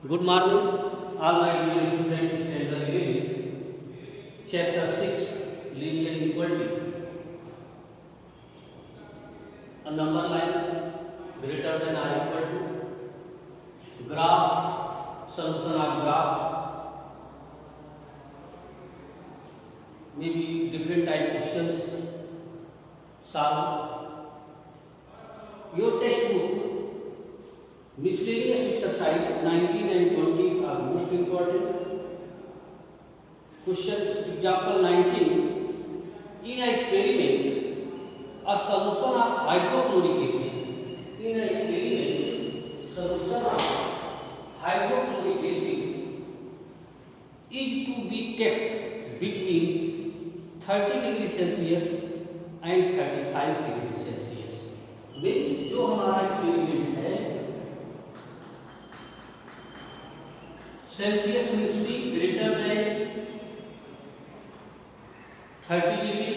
Good morning, all my dear students. Standard 11, Chapter 6, Linear Inequality. A number line greater than or equal to graph, solution of graph, maybe different type questions solve. Your textbook miscellaneous exercise 19 and 20 are most important. Question example 19. In an experiment, a solution of hydrochloric acid. In an experiment, solution of hydrochloric acid is to be kept between 30 degree Celsius and 35 degree Celsius. Means जो हमारा experiment है Celsius में C greater than 30 degree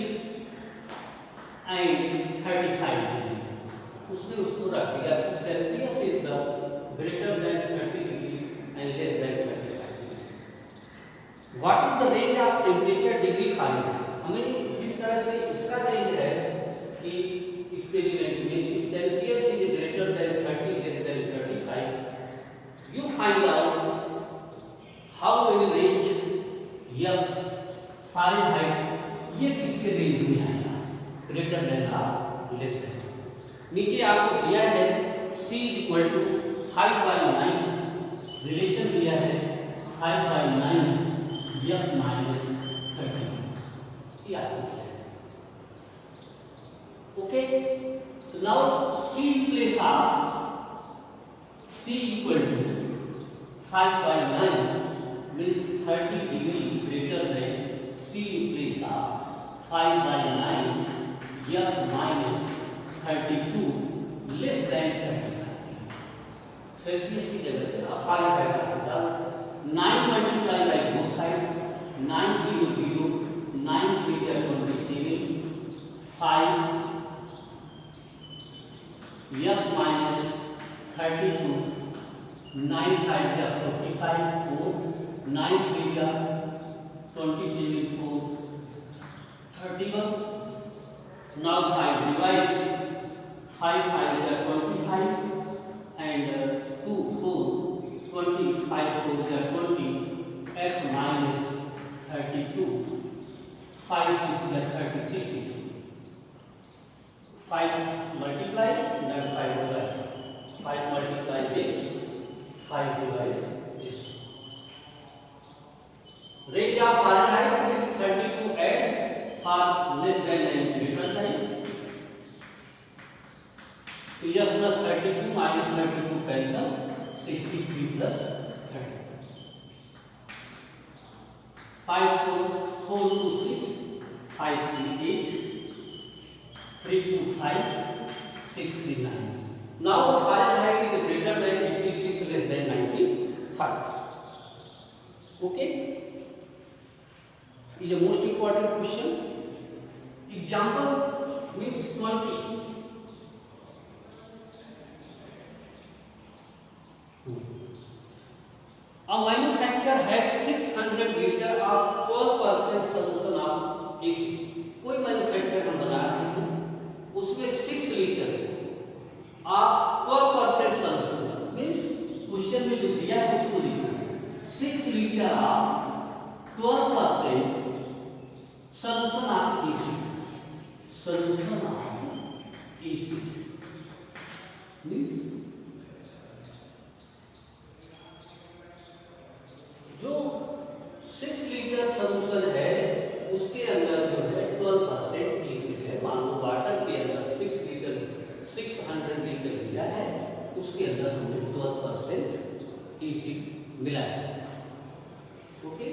and 35 degree, उसने उसको रख दिया कि Celsius is the greater than 30 degree and less than 35 degree. What is the range of temperature degree Fahrenheit. हमें जिस तरह से इसका रेंज है कि एक्सपेरिमेंट में Celsius is greater then 30 less than 35, you find out how will range F Fahrenheit ये किसके रेंज में आएगा, ग्रेटर देन और लेस देन. नीचे आपको दिया है C इक्वल टू 5/9, रिलेशन दिया है 5/9 F माइनस 30 ये आपको दिया है. ओके, तो now C place of C equal to 5/9 means 30 degree greater than C in place of 5/9 F minus 32 less than 35. Celsius की जगह पे आप फारेनहाइट आएगा 9 multiply by both side 9 0 0 9 3 27 5 F minus 32 9 5 45 4 9 3 का 27 4 31. Now 5 divide 5 5 का 25 and 2 4 25 4 का 20 F minus 32 5 6 का 30 62. 5 multiply then 5 divide 5 multiply this 5 divide this. Range of Fahrenheit is 32 add for less than and greater than. तो यह plus 32 minus 32 cancel 63 plus 30. 5 4 4 2 6 5 3 8 3 2 5 6 3 9. Now the Fahrenheit is greater than 86 less than 95. Okay. Is a most important question. Example means 20. A manufacturer has 600 liter of 12% solution of AC. कोई manufacture हम बना रहे हैं, उसमें 6 litre of 12% solution. Means question में जो दिया है उसको लिखना है 6 litre of 12% solution of AC. Solution of AC means जो 6 लीटर सोल्यूशन है उसके अंदर जो है 12% एसिड है. मान लो वाटर के अंदर 6 लीटर 600 लीटर लिया है, उसके अंदर हमने 12% एसिड मिला है. Okay,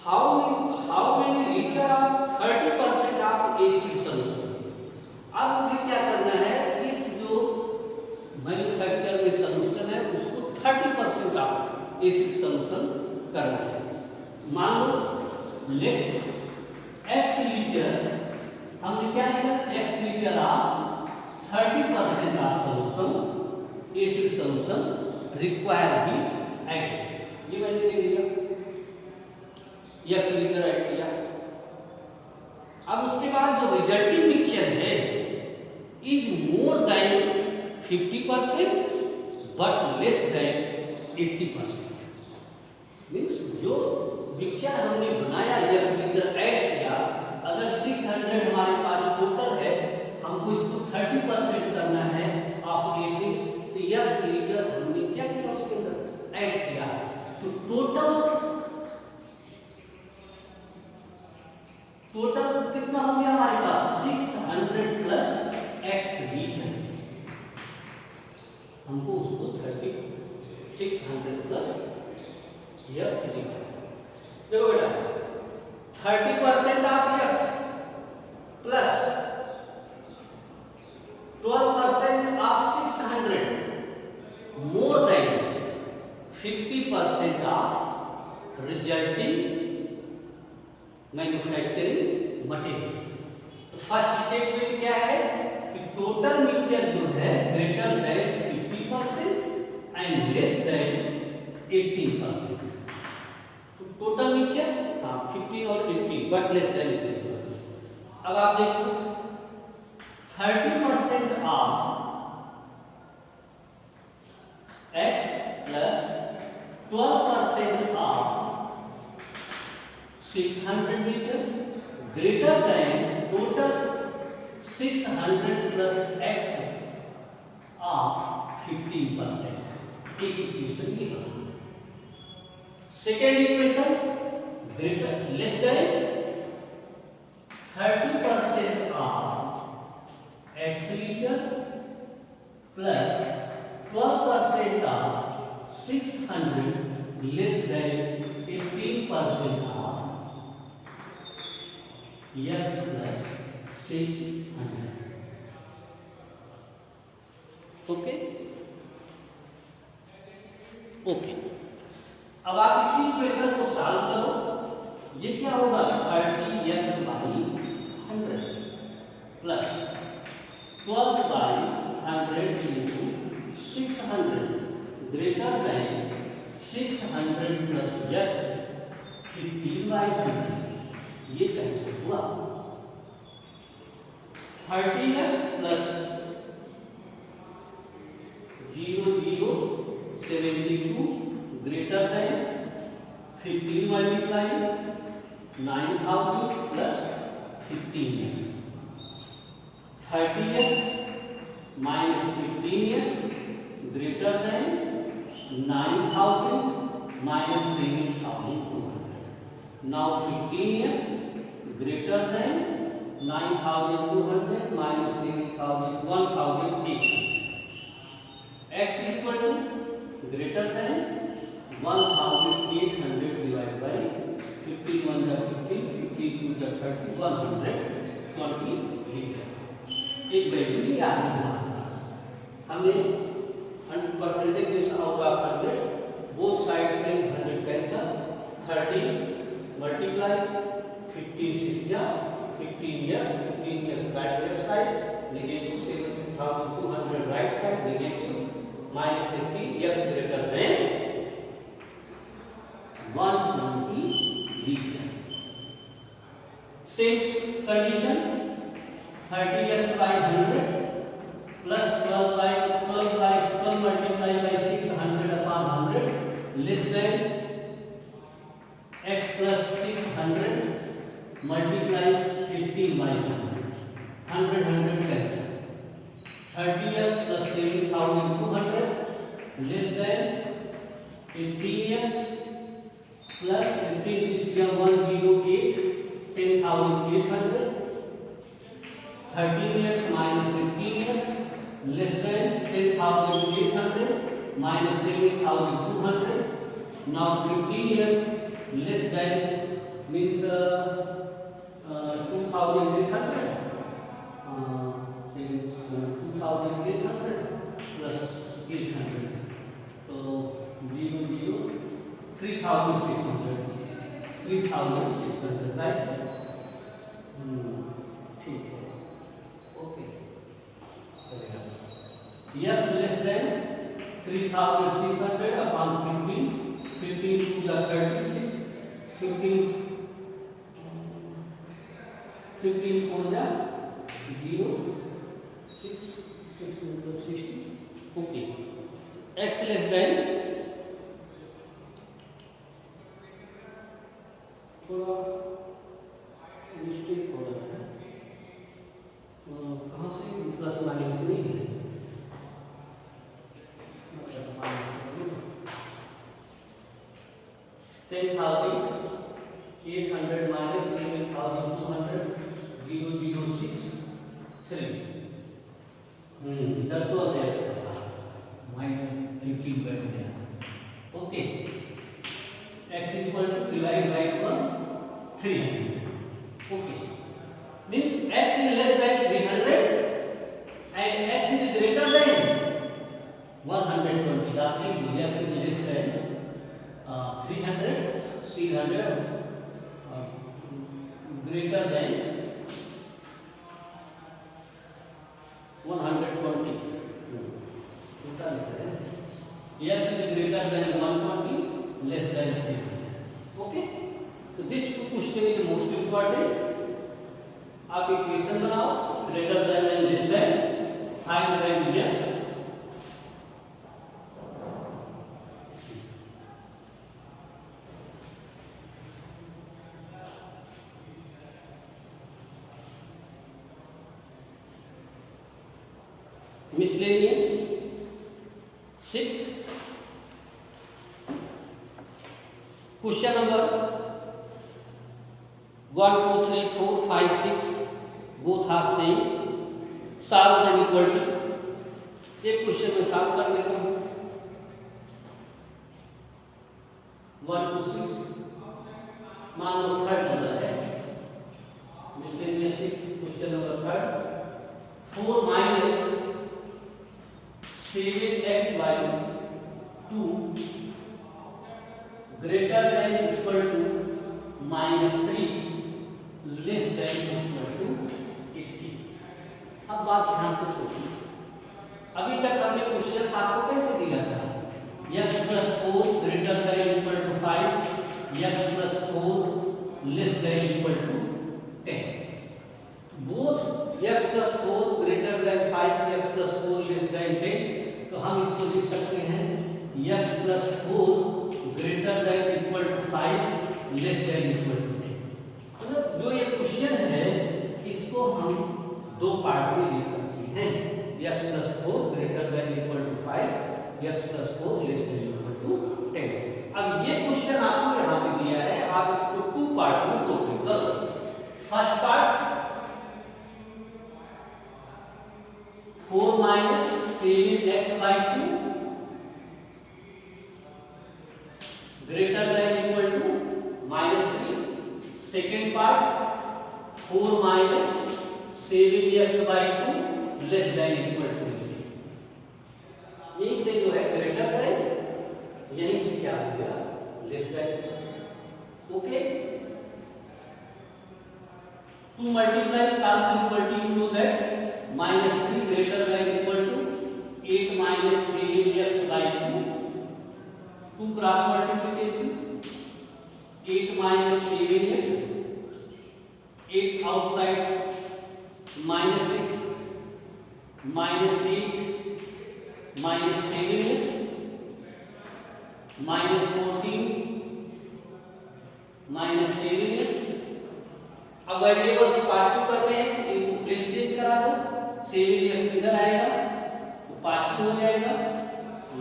how many liter of 30% of acid solution. अब मुझे क्या करना है, इस जो मैन्युफैक्चर में सोल्यूशन है उसको 30% ऑफ एसिड सोल्यूशन करना है. मान लो लेट x लीटर, हमने क्या लिखा x litre of 30% of solution acid solution require be added, ये मैंने लिख दिया, यक्स लीटर ऐड किया। अब उसके बाद जो रिजल्टिंग मिक्सचर है is more than 50% but less than 80%। Means जो मिक्सचर हमने बनाया यक्स लीटर ऐड किया, अगर 600 हमारे पास टोटल है, हमको इसको 30% करना है ऑफ एसी, तो यक्स लीटर हमने क्या किया उसके अंदर ऐड किया, तो टोटल कितना हो गया हमारे पास 600 प्लस एक्स लीटर, हमको उसको 600 प्लस यक्स लीटर। देखो बेटा 30% of x plus 12% of 600 more than 50% of resulting manufacturing material. तो फर्स्ट स्टेटमेंट क्या है कि टोटल मिक्सचर जो है greater then 50% and less than 80%। तो टोटल मिक्सचर 50 और 80 बट लेस देन 80%। अब आप देखो 30% of x plus 12% of 600 litre greater than total 600 plus x of 15%। एक इक्वेशन ये है। Second equation greater less than 30% of x litre plus 12% of 600 less than 15% of x plus 600। Okay okay, अब आप इसी equation को सॉल्व करो। ये क्या होगा 30x/100 plus 12/100 into 600 greater than 600 plus x 15/100। ये कैसे हुआ 30x plus 0072 greater than 15 multiply 9000 plus 15x 30x minus 15x greater than 9000 minus 7200। Now 15x greater than 9200 minus 1800 x equal to greater than 1800 divide by 51 जा 15 52 जा 30 120 litre. एक value ही आ रही है हमारे पास। हमने 100% आउट ऑफ 100 बोथ साइड्स में 100 cancel 30 multiply 15 6 जा 15 years right left side negative 7200 right side negative minus 80 yes greater than 120 liter. Same condition 30x/100 plus 12 multiplied by 600/100 less than x plus 600 multiply 15/100 100 cancel 30x plus 7200 less than 15x plus 108 10800 13x minus 15x less than 10800 minus 7200. Now 15x less than means 2800 2800 plus 800 तो 3600 right. ठीक है okay. Yes less than 3000 3600 upon 15, 15 2 are 36, 15 4 are 0, 6 मतलब 60. Okay. X less than थोड़ा mistake हो रहा है, कहाँ से प्लस माइनस नहीं है, 10,800 minus 7,200 0,063. इधर तो -15 बैठ गया. Okay. X equal to divide by 300. Okay. Means X is less than 300 and X is greater than 120. That means X is less than 300 greater than 120. X is greater than 120, less than 300. Okay. So this question is most important. आप equation बनाओ, greater than and less than, find value X. Miscellaneous 6. Question number 1, 2, 3, 4, 5, 6 both are same. Solve the equality. एक question में solve कर लेता हूँ. 1 2 6 मान लो third number है. Miscellaneous 6 question number third. 4 minus 7x by 2 greater than equal to -3 less than equal to 80. अब बात ध्यान से सोचिए. अभी तक हमने क्वेश्चन आपको कैसे दिया था? x plus 4 greater than equal to 5, x plus 4 less than equal to 10. Both x plus 4 greater than 5, x plus 4 less than 10. तो हम इसको लिख सकते हैं x plus 4 greater than equal to 5 less than equal to 10. मतलब जो ये question है इसको हम दो पार्ट में लिख सकते हैं. x plus 4 greater than equal to 5, x plus 4 less than equal to 10. अब ये क्वेश्चन आपको यहाँ पे दिया है, आप इसको टू पार्ट में ब्रेक करो. First part 4 minus 7x by 2 greater than equal to -3. Second part 4 minus 7x by 2 less than equal to 8. यहीं से जो है ग्रेटर देन, यहीं से क्या हो गया less than. Okay. To multiply solve the equality, you know that -3 greater than equal to 8 minus 7x by 2. 2 cross multiplication 8 minus 7x, 8 outside -6 minus 8 minus 7x minus 14 minus 7x. अब variables positive कर रहे हैं तो इनको place change करा दो. 7x इधर आएगा तो पॉजिटिव हो जाएगा.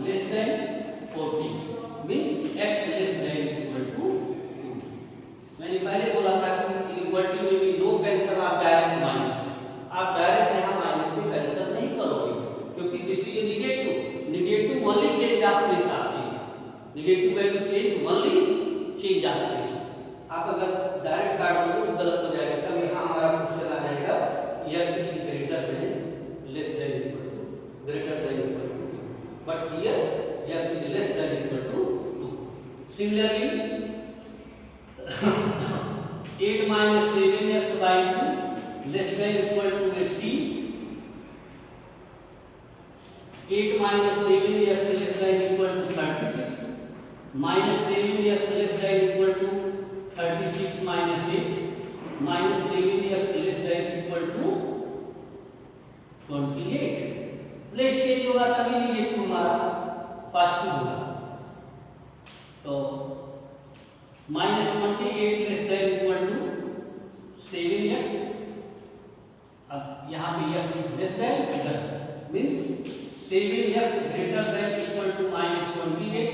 Less than 14 means x less than equal to 2. मैंने पहले बोला था कि इक्वलिटी में भी नो कैंसिल, आप डायरेक्ट माइनस, आप डायरेक्ट यहाँ माइनस में कैंसिल नहीं करोगे क्योंकि किसी के नेगेटिव ओनली चेंज आप प्लेस आप change, negative value change only change आप प्लेस. आप अगर डायरेक्ट काट दोगे तो गलत हो जाएगा. तब यहाँ हमारा क्वेश्चन आ जाएगा x is greater than less than equal to greater than equal to 2, but here x is less than equal to 2. Similarly 8 minus 7x by 2 less than equal to 18. 8 minus 7x less than positive होगा। तो -28 less than equal to 7x। अब यहाँ पे x less than means 7x greater than equal to -28,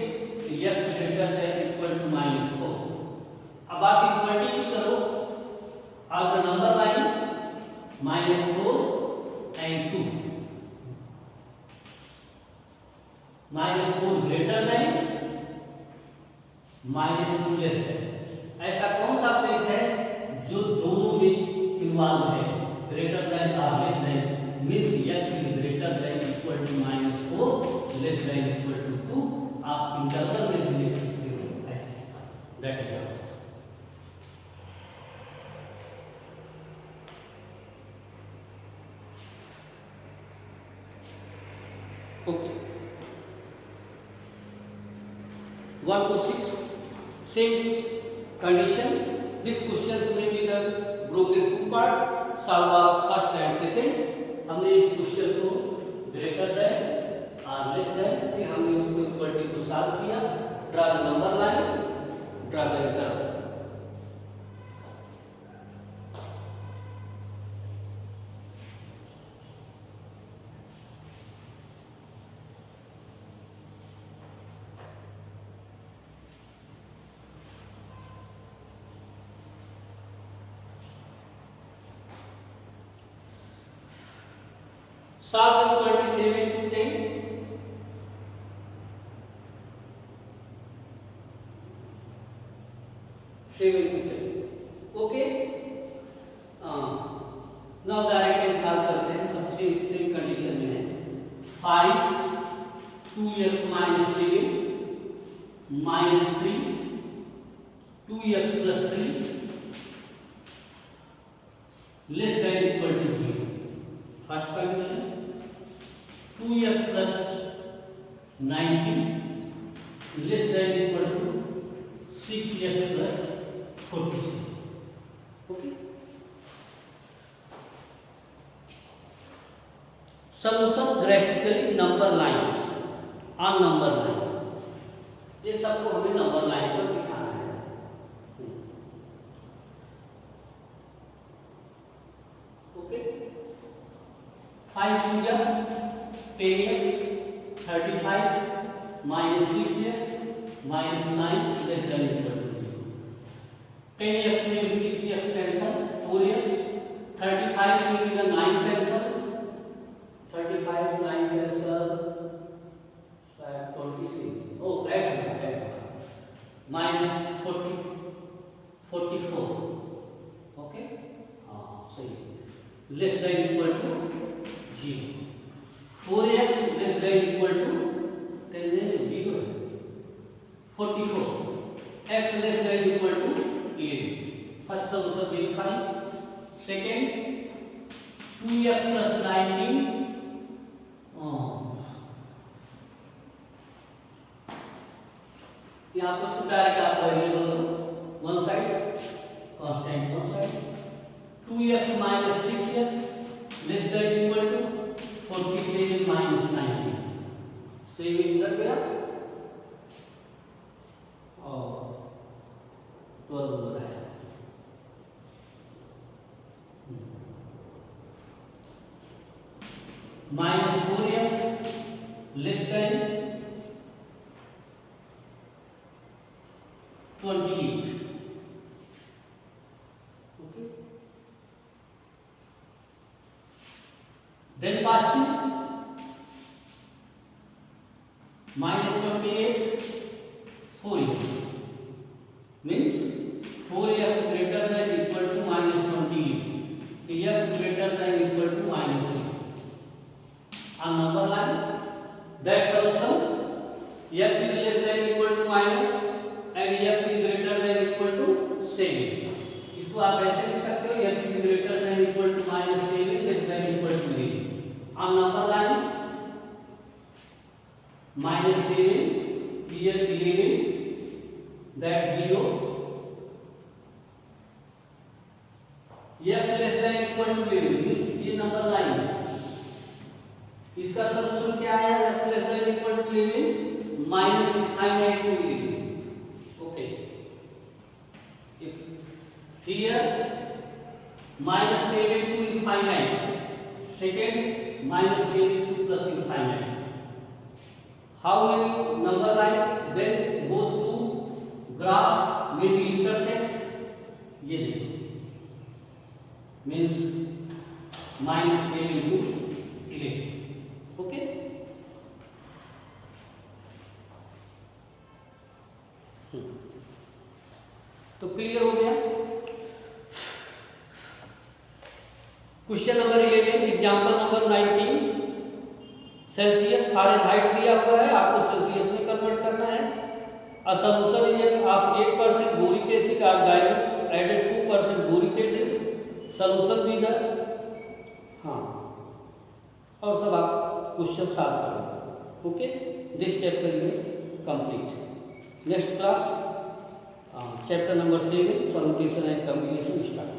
x greater than equal to -4। अब आप equality की करो of the number line -4 and 2, -4 greater than, -2 less than. ऐसा कौन सा प्लेस है जो दोनों में इन्वॉल्व है, ग्रेटर देन और less than, means x is greater than equal to -4 less than equal to 2। आप इंटरवल में भी ले सकते हो ऐसे, that is answer. Okay. 1 to 6 same condition. This questions may be the broken two part, solve of first and second। हमने इस question को ग्रेटर देन और लेस देन, फिर हमने उसको इक्वलिटी को सॉल्व किया। Draw the number line, draw the interval. Solve equal to 7 to 10। 7 to 10, okay। now direct कैसे सॉल्व करते हैं। सबसे सेम कंडीशन में है 5 2x minus 7 minus 3 2x plus 3 less than equal to 0। First condition 2x plus 19 less than equal to 6x plus 46, okay। Solution graphically number line on number line, ये सबको हमें number line पर दिखाना है। 5 2 जा 10x 35 minus 6x minus 9 less than equal to 0। 10x में भी 6x cancel, 4x 35 में भी 9 कैंसल, 35 9 कैंसल, शायद 26 ओ ऐड minus 40 44, ओके हाँ सही। Less than equal to 0। 4x less than equal to 0 44, x less than equal to 11। First solution verify. Second 2x plus 19 यहाँ पर direct आप variable one side constant one side 2x minus 6x less than equal to 47 minus 19, same इधर गया और 12 उधर आया। minus 4x less than 28, okay। then positive minus 28 4x means 4x greater than equal to minus 28, x greater than equal to minus 3 on number line। that solution x is less than equal to minus and x is greater than equal to 7। इसको आप ऐसे लिख सकते हो x is greater than equal to minus 7 less than equal to 8 on number line minus 7 here 11 that 0 x less than equal to 11 means ये number line. इसका solution क्या है x less than equal to 11 minus infinite to infinity. Okay. If here minus 7 to infinite, second minus 7 to plus infinite. How many number line? Then both two graph may be intersect. Yes, means minus 7 to 11. Okay. तो clear हो गया। Question number 11, example number 19, Celsius Fahrenheit दिया हुआ है, आपको Celsius में convert करना है। A solution of 8% boric acid are dilute added 2% boric acid, solution भी इधर। हाँ, और सब आप क्वेश्चन सॉल्व करेंगे। Okay, this chapter is complete. Next class chapter number 7, permutation and combination start.